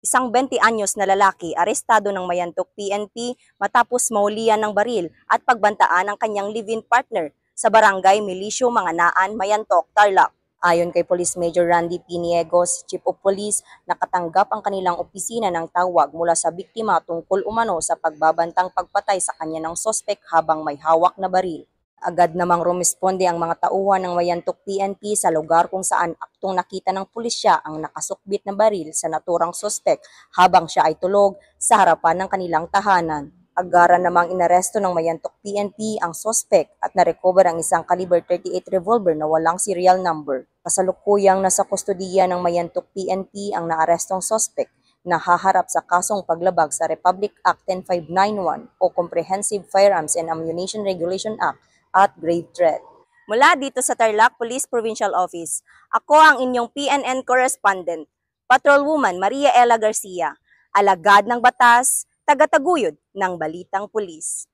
Isang 20 anyos na lalaki arestado ng Mayantok PNP matapos maulian ng baril at pagbantaan ng kanyang live-in partner sa barangay Milisio, Manganaan, Mayantok, Tarlac. Ayon kay Police Major Randy Piniegos, Chief of Police, nakatanggap ang kanilang opisina ng tawag mula sa biktima tungkol umano sa pagbabantang pagpatay sa kanya ng sospek habang may hawak na baril. Agad namang rumisponde ang mga tauhan ng Mayantok PNP sa lugar kung saan aktong nakita ng pulisya ang nakasukbit na baril sa naturang sospek habang siya ay tulog sa harapan ng kanilang tahanan. Agaran namang inaresto ng Mayantok PNP ang sospek at narecover ang isang caliber 38 revolver na walang serial number. Kasalukuyang nasa kustodiya ng Mayantok PNP ang naarestong sospek na haharap sa kasong paglabag sa Republic Act 10591 o Comprehensive Firearms and Ammunition Regulation Act at grave threat. Mula dito sa Tarlac Police Provincial Office, ako ang inyong PNN correspondent, Patrolwoman Maria Ella Garcia, alagad ng batas, tagataguyod ng Balitang Pulis.